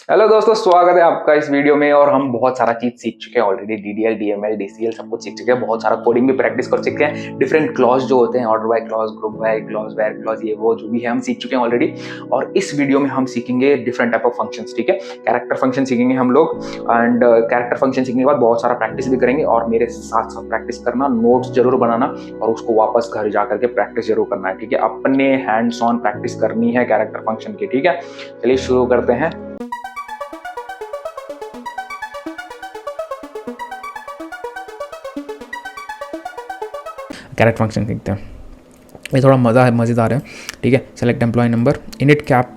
Hello दोस्तों, स्वागत है आपका इस वीडियो में। और हम बहुत सारा चीज सीख चुके हैं ऑलरेडी। डीडीएल, डीएमएल, डीसीएल सब कुछ सीख चुके हैं। बहुत सारा कोडिंग भी प्रैक्टिस कर चुके हैं। डिफरेंट क्लॉज जो होते हैं, order by clause, group by clause, where clause, ये वो जो भी है हम सीख चुके हैं ऑलरेडी। और इस वीडियो में हम सीखेंगे डिफरेंट टाइप ऑफ फंक्शंस। ठीक है, कैरेक्टर फंक्शन सीखेंगे हम लोग। एंड कैरेक्टर फंक्शन सीखने के बाद बहुत सारा प्रैक्टिस भी करेंगे। और मेरे साथ साथ प्रैक्टिस करना, नोट्स जरूर बनाना और उसको वापस घर जा करके प्रैक्टिस जरूर करना है। ठीक है, अपने हैंड्स ऑन प्रैक्टिस करनी है कैरेक्टर फंक्शन की। ठीक है, चलिए शुरू करते हैं। कैरेक्टर फंक्शन सीखते हैं। ये थोड़ा मज़ेदार है। ठीक है, select employ number, init cap,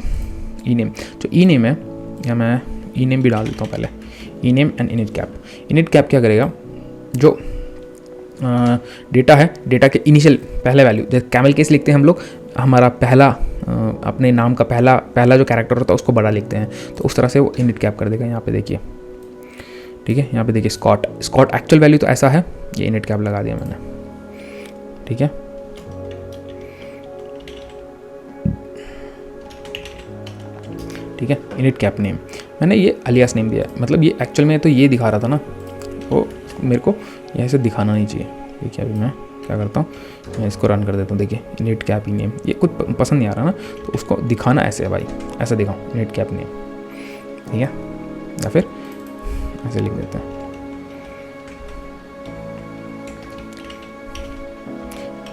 E name. जो ई नेम है, या मैं ई नेम भी डाल देता हूँ पहले। E name and init cap. Init cap क्या करेगा, जो डेटा है, डेटा के इनिशियल पहले वैल्यू, जैसे कैमल केस लिखते हैं हम लोग, हमारा पहला अपने नाम का पहला जो कैरेक्टर होता है उसको बड़ा लिखते हैं, तो उस तरह से वो इनिट कैप कर देगा। यहाँ पे देखिए, ठीक है, यहाँ पे देखिए स्कॉट एक्चुअल वैल्यू तो ऐसा है, ये इनिट कैप लगा दिया मैंने। ठीक है, ठीक है, इनिट कैप नेम मैंने ये अलियास नेम दिया है। मतलब ये एक्चुअल में तो ये दिखा रहा था ना, वो मेरे को ऐसे दिखाना नहीं चाहिए। देखिए अभी मैं क्या करता हूँ, मैं इसको रन कर देता हूँ। देखिए इनिट कैप ई नेम, ये कुछ पसंद नहीं आ रहा ना, तो उसको दिखाना ऐसे है भाई, ऐसा दिखाऊँ इनिट कैप नेम। ठीक है, या फिर ऐसे लिख देते हैं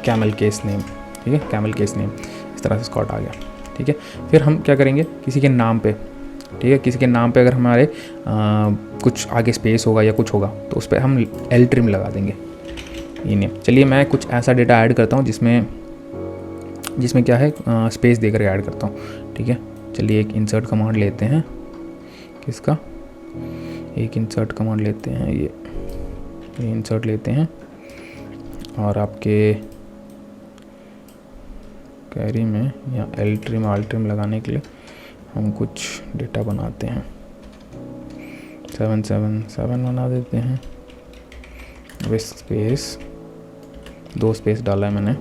कैमल केस नेम। ठीक है, कैमल केस नेम, इस तरह से स्कॉट आ गया। ठीक है, फिर हम क्या करेंगे, किसी के नाम पे, ठीक है, किसी के नाम पे अगर हमारे कुछ आगे स्पेस होगा या कुछ होगा तो उस पर हम एल ट्रिम लगा देंगे ई नेम। चलिए मैं कुछ ऐसा डेटा ऐड करता हूँ जिसमें क्या है, स्पेस देकर ऐड करता हूँ। ठीक है, चलिए एक इंसर्ट कमांड लेते हैं। किसका, एक इंसर्ट कमांड लेते हैं, ये इंसर्ट लेते हैं और आपके कैरी में या एल ट्रिम आल ट्रिम लगाने के लिए हम कुछ डेटा बनाते हैं। 777 बना देते हैं, विथ स्पेस, 2 स्पेस डाला है मैंने,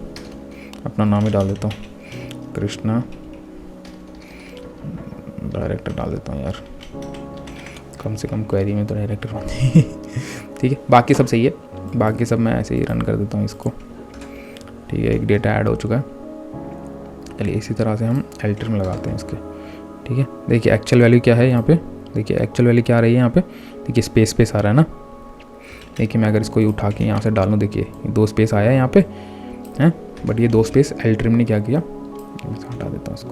अपना नाम ही डाल देता हूँ, कृष्णा डायरेक्टर डाल देता हूँ यार, कम से कम क्वेरी में तो डायरेक्टर बने। ठीक है, बाकी सब सही है, बाकी सब मैं ऐसे ही रन कर देता हूँ इसको। ठीक है, एक डेटा ऐड हो चुका है। चलिए इसी तरह से हम एल ट्रिम लगाते हैं इसके। ठीक है, देखिए एक्चुअल वैल्यू क्या है यहाँ पे, देखिए एक्चुअल वैल्यू क्या आ रही है यहाँ पे, देखिए स्पेस आ रहा है ना। देखिए मैं अगर इसको उठा के यहाँ से डालूँ, देखिए 2 स्पेस आया है यहाँ पे हैं, बट ये 2 स्पेस एल ट्रिम ने क्या किया, हटा देता हूँ इसको।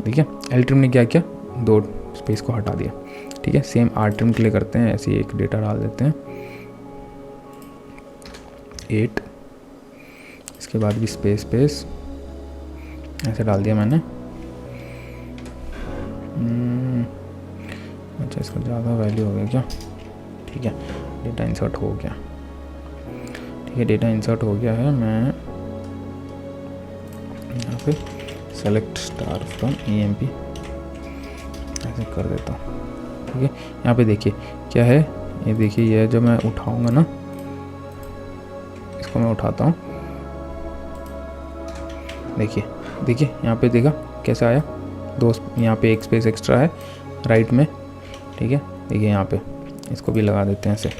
देखिए एल ट्रिम ने क्या किया, 2 स्पेस को हटा दिया। ठीक है, सेम आर ट्रिम के लिए करते हैं, ऐसे एक डेटा डाल देते हैं 8, इसके बाद भी स्पेस ऐसे डाल दिया मैंने। अच्छा, इसका ज़्यादा वैल्यू हो गया क्या। ठीक है, डेटा इंसर्ट हो गया। ठीक है, डेटा इंसर्ट हो गया है। मैं यहाँ पे सेलेक्ट स्टार फ्रॉम EMP ऐसे कर देता हूँ। ठीक है, यहाँ पे देखिए क्या है, ये देखिए ये जो मैं उठाऊँगा ना, इसको मैं उठाता हूँ, देखिए यहाँ पे देखा कैसे आया, 2 यहाँ पे एक स्पेस एक्स्ट्रा है राइट में। ठीक है, देखिए यहाँ पे इसको भी लगा देते हैं ऐसे,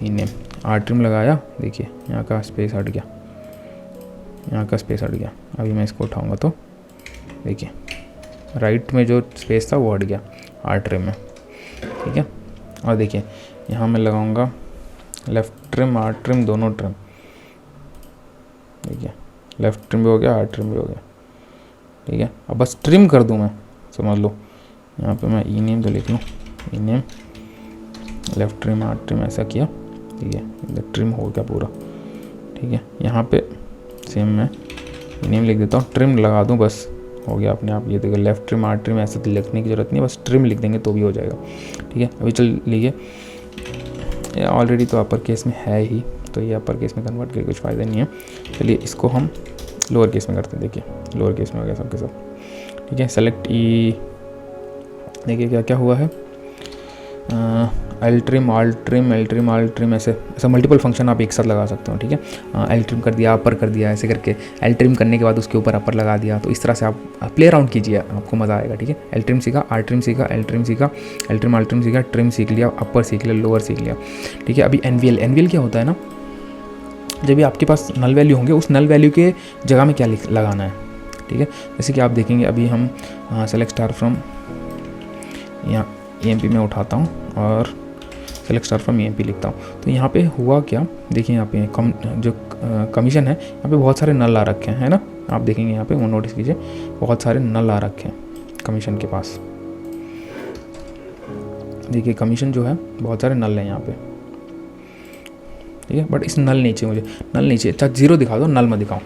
ई नेम आर ट्रिम लगाया, देखिए यहाँ का स्पेस हट गया, यहाँ का स्पेस हट गया। अभी मैं इसको उठाऊंगा तो देखिए राइट में जो स्पेस था वो हट गया आर ट्रिम में। ठीक है, और देखिए यहाँ मैं लगाऊंगा लेफ़्ट ट्रिम, आर ट्रिम, दोनों ट्रिम। देखिए लेफ़्ट ट्रिम भी हो गया, आर ट्रिम भी हो गया। ठीक है, अब बस ट्रिम कर दूँ मैं, समझ लो। यहाँ पे मैं ई नेम तो लिख लूँ, E name left trim R trim ऐसा किया। ठीक है, ट्रिम हो गया पूरा। ठीक है, यहाँ पे सेम मैं ई नेम लिख देता हूँ, ट्रिम लगा दूँ, बस हो गया अपने आप। ये देखो लेफ़्ट ट्रिम आर ट्रिम ऐसा लिखने की ज़रूरत नहीं है, बस ट्रिम लिख देंगे तो भी हो जाएगा। ठीक है, अभी चल लीजिए, ये ऑलरेडी तो अपर केस में है ही, तो ये अपर केस में कन्वर्ट करके कुछ फ़ायदा नहीं है। चलिए इसको हम लोअर केस में करते हैं। देखिए लोअर केस में हो गया सब के सब। ठीक है, सेलेक्ट ई, देखिए क्या क्या हुआ है, L trim, all trim, L trim, all trim, ऐसे मल्टीपल फंक्शन आप एक साथ लगा सकते हो, ठीक है। एल ट्रिम कर दिया, अपर कर दिया, ऐसे करके एल ट्रिम करने के बाद उसके ऊपर अपर लगा दिया, तो इस तरह से आप प्ले अराउंड कीजिए, आपको मज़ा आएगा, ठीक है। एल ट्रिम सीखा, आर ट्रिम सीखा, एल ट्रिम सीखा, एल ट्रिम, आर ट्रिम सीखा, ट्रिम सीख लिया, अपर सीख लिया, लोअर सीख लिया, ठीक है। अभी एनवीएल क्या होता है ना, जब भी आपके पास नल वैल्यू होंगे, उस नल वैल्यू के जगह में क्या लगाना है, ठीक है। जैसे कि आप देखेंगे, अभी हम सेलेक्ट स्टार फ्रॉम यहाँ EMP में उठाता हूँ और सेलेक्ट स्टार फ्रॉम EMP लिखता हूँ, तो यहाँ पे हुआ क्या, देखिए यहाँ पे जो कमीशन है, यहाँ पे बहुत सारे नल आ रखे हैं, है ना। आप देखेंगे यहाँ पे, वो नोटिस कीजिए, बहुत सारे नल आ रखे हैं कमीशन के पास। देखिए कमीशन जो है, बहुत सारे नल हैं यहाँ पे, ठीक है। बट इस नल नीचे, मुझे नल नीचे, अच्छा 0 दिखा दो, नल मत दिखाओ,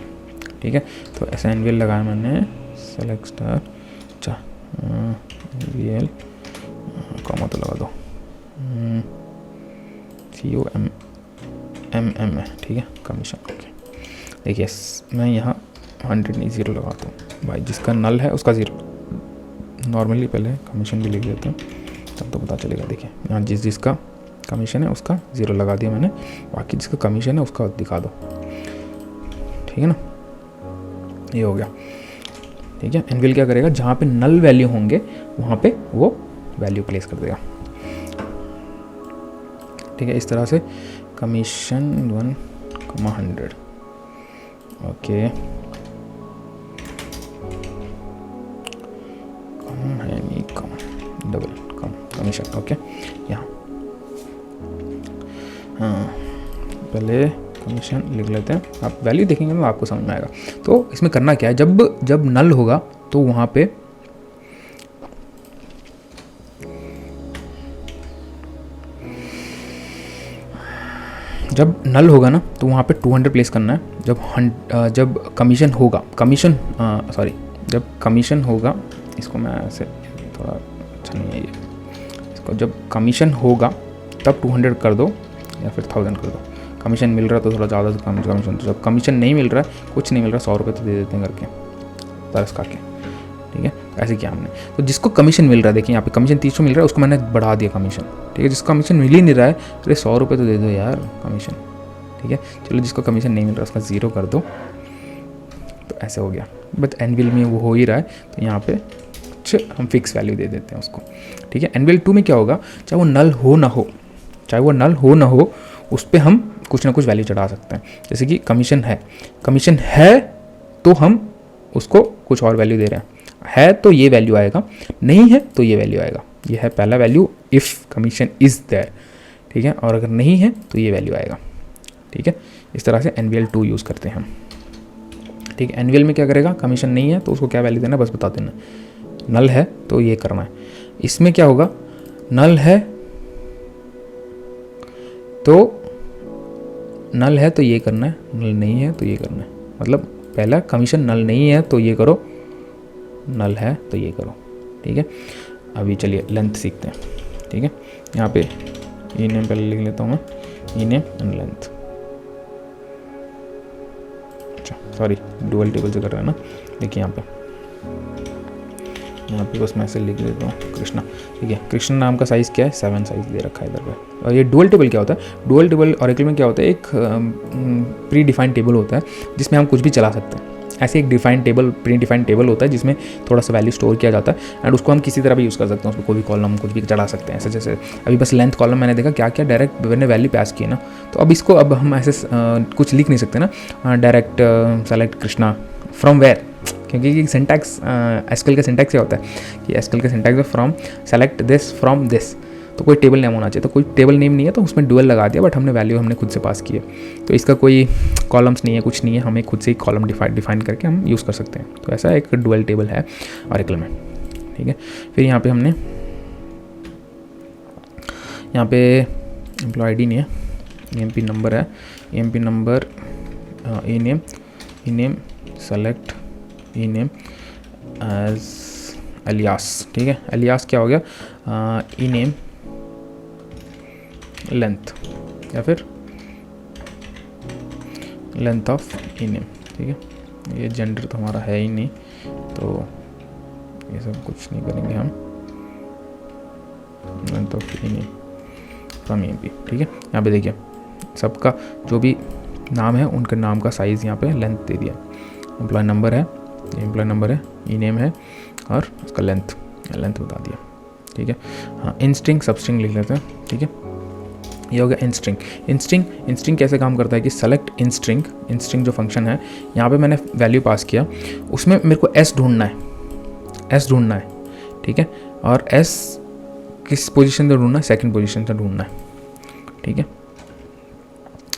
ठीक है। तो ऐसा एनवीएल लगाया मैंने, सेलेक्ट स्टार, अच्छा एनवीएल कॉमा तो लगा दो, COMMM है, ठीक है, कमीशन, ओके। देखिए मैं यहाँ 100 नहीं 0 लगाता हूँ भाई, जिसका नल है उसका 0, नॉर्मली पहले कमीशन भी लिख देते हैं तब तो पता चलेगा। देखिए यहाँ जिसका कमीशन है उसका 0 लगा दिया मैंने, बाकी जिसका कमीशन है उसका दिखा दो, ठीक है ना। ये हो गया, ठीक है। एनवीएल क्या करेगा, जहाँ पे नल वैल्यू होंगे वहाँ पे वो वैल्यू प्लेस कर देगा, ठीक है। इस तरह से कमीशन 1,100, ओके, कम है नहीं, कम, डबल कम कमीशन, ओके। यहाँ हाँ, पहले कमीशन लिख लेते हैं, आप वैल्यू देखेंगे तो आपको समझ में आएगा। तो इसमें करना क्या है, जब नल होगा तो वहाँ पे जब नल होगा ना तो वहाँ पे 200 प्लेस करना है। जब कमीशन होगा, जब कमीशन होगा, इसको मैं ऐसे थोड़ा अच्छा नहीं है ये, इसको जब कमीशन होगा तब 200 कर दो या फिर 1000 कर दो। कमीशन मिल रहा है तो थोड़ा ज़्यादा से कमीशन, तो जब कमीशन नहीं मिल रहा है, कुछ नहीं मिल रहा, 100 रुपये तो दे देते हैं करके, तरस खा के, ठीक है। ऐसे किया हमने। तो जिसको कमीशन मिल रहा है, देखिए यहाँ पे कमीशन 300 मिल रहा है, उसको मैंने बढ़ा दिया कमीशन, ठीक है। जिसको कमीशन मिल ही नहीं रहा है, अरे 100 रुपये तो दे दो यार कमीशन, ठीक है। चलो जिसको कमीशन नहीं मिल रहा उसका 0 कर दो, तो ऐसे हो गया। बट एनवीएल में वो हो ही रहा है, तो यहाँ पे हम फिक्स वैल्यू दे देते हैं उसको, ठीक है। एनवीएल 2 में क्या होगा, चाहे वो नल हो ना हो, उस पर हम कुछ ना कुछ वैल्यू चढ़ा सकते हैं। जैसे कि कमीशन है तो हम उसको कुछ और वैल्यू दे रहे हैं, तो ये वैल्यू आएगा, नहीं है तो ये वैल्यू आएगा। ये है पहला value, if commission is there, ठीक है। और अगर नहीं है तो ये वैल्यू आएगा, ठीक है। इस तरह से एनवीएल 2 यूज़ करते हैं हम, ठीक है। एनवीएल में क्या करेगा, कमीशन नहीं है तो उसको क्या वैल्यू देना, बस बता देना, नल है तो ये करना है। इसमें क्या होगा, नल है तो ये करना है, नल नहीं है तो ये करना है। मतलब पहला कमीशन नल नहीं है तो ये करो, नल है तो ये करो, ठीक है। अभी चलिए लेंथ सीखते हैं, ठीक है। यहाँ पे ई नेम पहले लिख लेता हूँ मैं, ई नेम एंड लेंथ, अच्छा सॉरी डुअल टेबल से कर रहा है ना। देखिए यहाँ पे बस मैं ऐसे लिख देता हूँ कृष्णा, ठीक है। कृष्णा नाम का साइज़ क्या है, 7 साइज़ दे रखा है इधर पे। और ये डुअल टेबल क्या होता है, डुअल टेबल ऑरेकल में क्या होता है, एक प्री डिफाइंड टेबल होता है जिसमें हम कुछ भी चला सकते हैं। ऐसे एक प्री डिफाइंड टेबल होता है जिसमें थोड़ा सा वैल्यू स्टोर किया जाता है, एंड उसको हम किसी तरह भी यूज़ कर सकते हैं, उसको कोई भी कॉलम कुछ भी चढ़ा सकते हैं। ऐसे जैसे अभी बस लेंथ कॉलम मैंने देखा क्या डायरेक्ट मैंने वैल्यू पास की ना, तो अब हम ऐसे कुछ लिख नहीं सकते ना, direct select Krishna from where, क्योंकि सिंटैक्स एसक्यूएल का सिंटैक्स क्या होता है कि एसक्यूएल का सिंटैक्स है from select this from this, तो कोई टेबल नेम होना चाहिए। तो कोई टेबल नेम नहीं है तो उसमें डुअल लगा दिया, बट हमने वैल्यू हमने खुद से पास की है, तो इसका कोई कॉलम्स नहीं है, कुछ नहीं है, हमें खुद से ही कॉलम डिफाइन करके हम यूज़ कर सकते हैं। तो ऐसा एक डुअल टेबल है ऑरेकल में, ठीक है। फिर यहाँ पे हमने एम्प्लॉय आईडी नहीं है, EMP नंबर है, EMP नंबर, ई नेम सेलेक्ट ई नेम एज एलियास, ठीक है। एलियास क्या हो गया, ई नेम लेंथ या फिर लेंथ ऑफ ई नेम, ठीक है। ये जेंडर तो हमारा है ही नहीं, तो ये सब कुछ नहीं करेंगे हम, length of E name, from EMP। ठीक है, यहाँ पे देखिए सबका जो भी नाम है उनका नाम का साइज़ यहाँ पे लेंथ दे दिया। एम्प्लॉय नंबर है, ये एम्प्लॉय नंबर है, ई नेम है और उसका लेंथ बता दिया। ठीक है, हाँ इंस्ट्रिंग सबस्ट्रिंग लिख लेते हैं। ठीक है, ये हो गया इंस्ट्रिंग। इंस्ट्रिंग कैसे काम करता है कि सेलेक्ट इंस्ट्रिंग जो फंक्शन है, यहाँ पे मैंने वैल्यू पास किया, उसमें मेरे को एस ढूंढना है। ठीक है, और एस किस पोजीशन से ढूंढना है, सेकंड पोजीशन से ढूंढना है। ठीक है,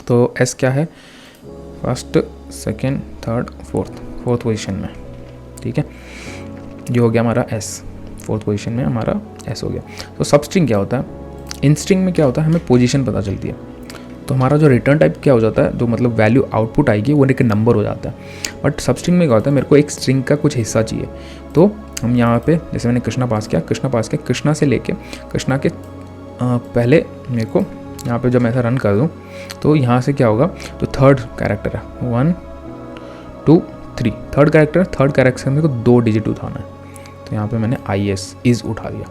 तो एस क्या है, first second third fourth position में। ठीक है, ये हो गया हमारा एस, फोर्थ पोजीशन में हमारा एस हो गया। तो सबस्ट्रिंग क्या होता है, इंस्ट्रिंग में क्या होता है, हमें पोजीशन पता चलती है, तो हमारा जो रिटर्न टाइप क्या हो जाता है, जो मतलब वैल्यू आउटपुट आएगी वो एक नंबर हो जाता है। बट सबस्ट्रिंग में क्या होता है, मेरे को एक स्ट्रिंग का कुछ हिस्सा चाहिए, तो हम यहाँ पे जैसे मैंने कृष्णा पास किया, कृष्णा से लेके कृष्णा के पहले मेरे को यहाँ पे जब मैं ऐसा रन कर दूँ तो यहाँ से क्या होगा, तो थर्ड कैरेक्टर है 1 2 3, थर्ड कैरेक्टर मेरे को 2 डिजिट उठाना है, तो यहाँ पे मैंने इज़ उठा दिया।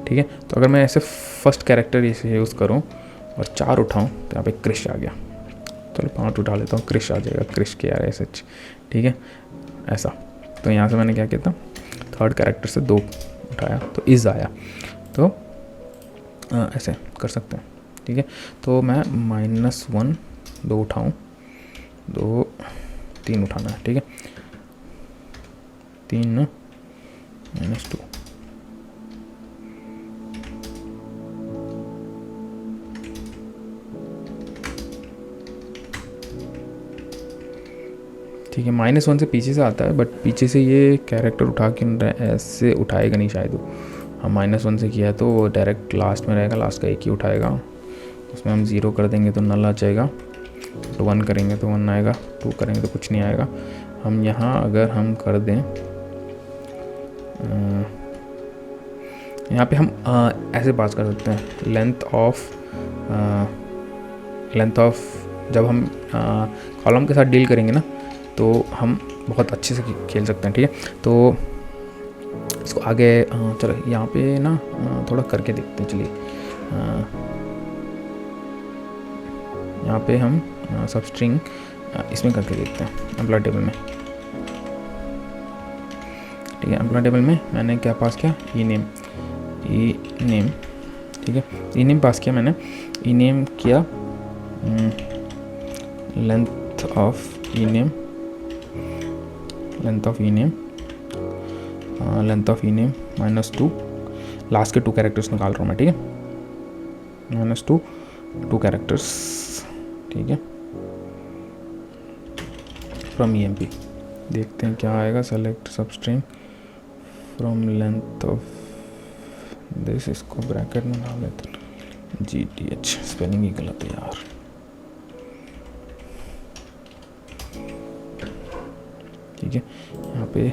ठीक है, तो अगर मैं ऐसे फर्स्ट कैरेक्टर इसे यूज़ करूँ और 4 उठाऊँ तो यहाँ पे क्रिश आ गया। चलो 5 उठा लेता हूँ, क्रिश आ जाएगा, क्रिश के यार ऐसे। ठीक है, ऐसा। तो यहाँ से मैंने क्या किया था, थर्ड कैरेक्टर से 2 उठाया तो इज़ आया, तो ऐसे कर सकते हैं। ठीक है, तो मैं -1 2 उठाऊँ, 2 3 उठाना है। ठीक है, 3 -2, ठीक है। -1 से पीछे से आता है, बट पीछे से ये कैरेक्टर उठा के ऐसे उठाएगा नहीं शायद वो। हम -1 से किया है तो वो डायरेक्ट लास्ट में रहेगा, लास्ट का एक ही उठाएगा। उसमें हम 0 कर देंगे तो नल आ जाएगा, तो 1 करेंगे तो 1 आएगा, 2 करेंगे तो कुछ नहीं आएगा। हम यहाँ अगर हम कर दें, यहाँ पे हम ऐसे पास कर सकते हैं लेंथ ऑफ जब हम कॉलम के साथ डील करेंगे ना, तो हम बहुत अच्छे से खेल सकते हैं। ठीक है, तो इसको आगे चलो यहाँ पे ना थोड़ा करके देखते हैं। चलिए यहाँ पे हम सबस्ट्रिंग इसमें करके देखते हैं, एम्प्लॉय टेबल में। ठीक है, एम्प्लॉय टेबल में मैंने क्या पास किया, ई नेम। ठीक है, ई नेम पास किया मैंने, ई नेम किया length of E name -2, last के 2 कैरेक्टर्स निकाल रहा हूँ मैं। ठीक है, -2 कैरेक्टर्स। ठीक है, फ्रॉम EMP देखते हैं क्या आएगा, select substring from length of this, इसको ब्रैकेट में डाल लेते हैं, GTH स्पेलिंग ही गलत है यार। ठीक है, यहाँ पे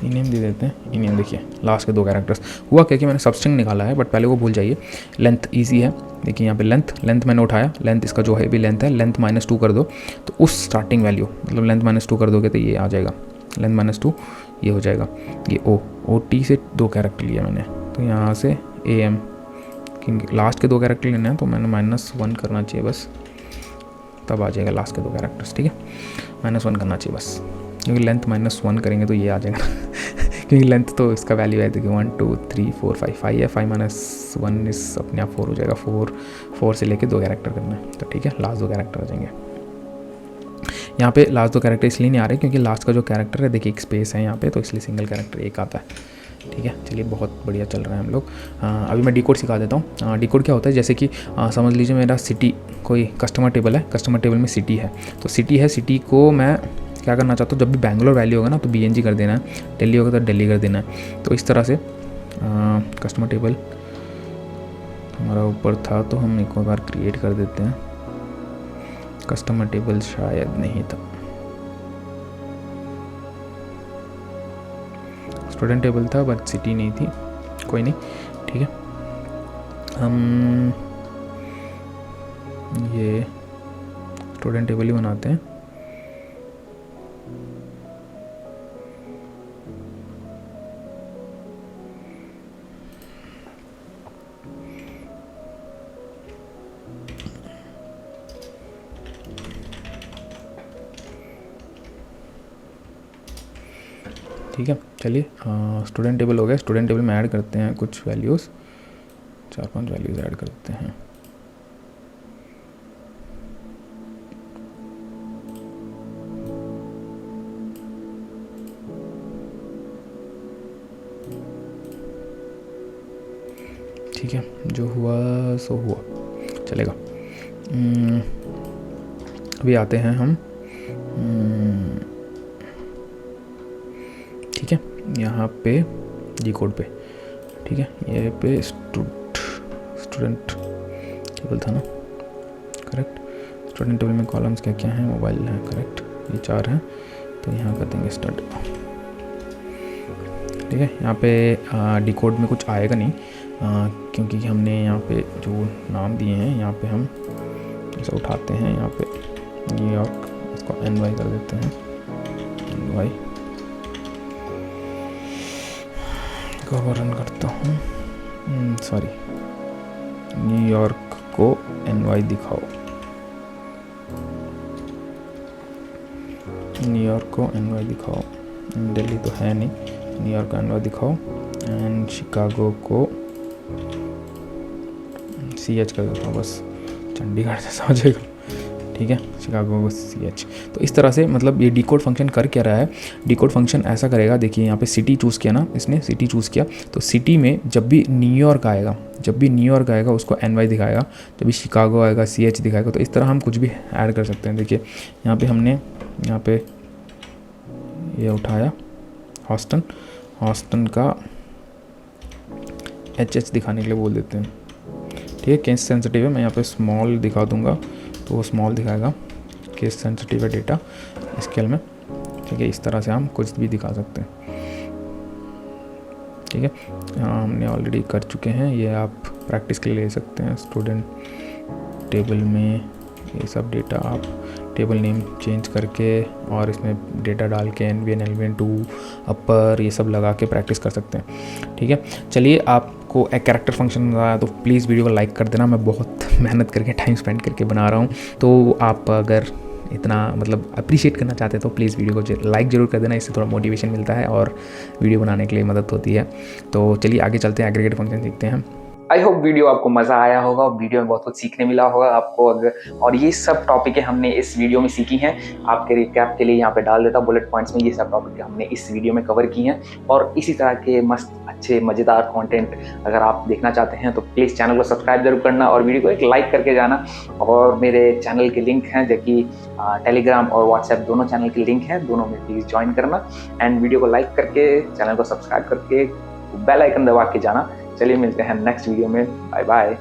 ई नेम दे देते हैं। ई नेम देखिए लास्ट के 2 कैरेक्टर्स। हुआ क्या कि मैंने सबस्ट्रिंग निकाला है, बट पहले वो भूल जाइए। लेंथ इजी है, देखिए यहाँ पे लेंथ मैंने उठाया, लेंथ इसका जो है भी लेंथ है, लेंथ -2 कर दो तो उस स्टार्टिंग वैल्यू मतलब लेंथ -2 कर दोगे तो ये आ जाएगा, लेंथ -2 ये हो जाएगा। ये OT से 2 कैरेक्टर लिया मैंने, तो यहाँ से AM, क्योंकि लास्ट के 2 कैरेक्टर लेने हैं तो मैंने -1 करना चाहिए बस, तब आ जाएगा लास्ट के 2 कैरेक्टर्स। ठीक है, -1 करना चाहिए बस, क्योंकि लेंथ -1 करेंगे तो ये आ जाएगा क्योंकि लेंथ तो इसका वैल्यू है, देखिए 1 2 3 4 5 है, 5 -1 इस अपने आप 4 हो जाएगा। 4 से लेके 2 कैरेक्टर करना है, तो ठीक है लास्ट 2 कैरेक्टर आ जाएंगे। यहाँ पे लास्ट 2 कैरेक्टर इसलिए नहीं आ रहे क्योंकि लास्ट का जो कैरेक्टर है देखिए एक स्पेस है यहाँ पे, तो इसलिए सिंगल कैरेक्टर एक आता है। ठीक है, चलिए बहुत बढ़िया चल रहा है हम लोग। अभी मैं डिकोड सिखा देता हूँ। डिकोड क्या होता है, जैसे कि समझ लीजिए मेरा सिटी कोई कस्टमर टेबल है, कस्टमर टेबल में सिटी है, तो सिटी है, सिटी को मैं क्या करना चाहता हूँ, जब भी बैंगलोर वैल्यू होगा ना तो BNG कर देना है, दिल्ली होगा तो दिल्ली कर देना है। तो इस तरह से कस्टमर टेबल हमारा ऊपर था तो हम एक और बार क्रिएट कर देते हैं। कस्टमर टेबल शायद नहीं था, स्टूडेंट टेबल था बट सिटी नहीं थी, कोई नहीं। ठीक है, हम ये स्टूडेंट टेबल ही बनाते हैं। ठीक है, चलिए स्टूडेंट टेबल हो गया। स्टूडेंट टेबल में ऐड करते हैं कुछ वैल्यूज़, 4-5 वैल्यूज़ ऐड करते हैं। ठीक है, जो हुआ सो हुआ, चलेगा। अभी आते हैं हम, ठीक है, यहाँ पे जी कोड पे, ठीक है, ये पे स्टूडेंट टेबल था ना, करेक्ट। स्टूडेंट टेबल में कॉलम्स क्या क्या हैं, मोबाइल है, करेक्ट, ये 4 हैं। तो यहाँ कर देंगे स्टार्ट, ठीक है। यहाँ पे डी कोड में कुछ आएगा नहीं, क्योंकि हमने यहाँ पे जो नाम दिए हैं, यहाँ पे हम इसे उठाते हैं, यहाँ पे न्यूयॉर्क, इसको NY कर देते हैं, NY को रन करता हूँ, सॉरी, न्यूयॉर्क को NY दिखाओ, न्यूयॉर्क को NY दिखाओ, दिल्ली तो है नहीं, न्यूयॉर्क को NY दिखाओ, एंड शिकागो को CH कर देता हूँ, बस चंडीगढ़ से समझेगा, ठीक है, शिकागो को CH। तो इस तरह से मतलब ये डिकोड फंक्शन कर क्या रहा है, डिकोड फंक्शन ऐसा करेगा, देखिए यहाँ पे सिटी चूज़ किया ना, इसने सिटी चूज़ किया, तो सिटी में जब भी न्यूयॉर्क आएगा उसको NY दिखाएगा, जब भी शिकागो आएगा CH दिखाएगा। तो इस तरह हम कुछ भी ऐड कर सकते हैं। देखिए यहाँ पे हमने यहाँ पे ये उठाया हॉस्टन का HH दिखाने के लिए बोल देते हैं, ठीक है। केस सेंसिटिव है, मैं यहाँ पे स्मॉल दिखा दूंगा तो वो स्मॉल दिखाएगा, केस सेंसिटिव है डेटा स्केल में, ठीक है। इस तरह से हम कुछ भी दिखा सकते हैं, ठीक है। हाँ, हमने ऑलरेडी कर चुके हैं, ये आप प्रैक्टिस के लिए ले सकते हैं। स्टूडेंट टेबल में ये सब डेटा आप टेबल नेम चेंज करके और इसमें डेटा डाल के NVN LVN2 अपर ये सब लगा के प्रैक्टिस कर सकते हैं, ठीक है। चलिए, आपको एक कैरेक्टर फंक्शन आया तो प्लीज़ वीडियो को लाइक कर देना, मैं बहुत मेहनत करके टाइम स्पेंड करके बना रहा हूँ, तो आप अगर इतना मतलब अप्रिशिएट करना चाहते हैं तो प्लीज़ वीडियो को लाइक ज़रूर कर देना, इससे थोड़ा मोटिवेशन मिलता है और वीडियो बनाने के लिए मदद होती है। तो चलिए आगे चलते हैं, एग्रीगेट फंक्शन सीखते हैं। आई होप वीडियो आपको मज़ा आया होगा, वीडियो में बहुत कुछ सीखने मिला होगा आपको। अगर और ये सब टॉपिकें हमने इस वीडियो में सीखी हैं, आपके रिकैप के लिए यहाँ पे डाल देता बुलेट पॉइंट्स में, ये सब टॉपिक हमने इस वीडियो में कवर की हैं। और इसी तरह के मस्त अच्छे मज़ेदार कंटेंट अगर आप देखना चाहते हैं तो प्लीज़ चैनल को सब्सक्राइब जरूर करना और वीडियो को एक लाइक करके जाना। और मेरे चैनल के लिंक हैं, जो कि टेलीग्राम और व्हाट्सएप दोनों चैनल के लिंक हैं, दोनों में प्लीज़ ज्वाइन करना एंड वीडियो को लाइक करके चैनल को सब्सक्राइब करके बेल आइकन दबा के जाना। चलिए मिलते हैं नेक्स्ट वीडियो में, बाय बाय।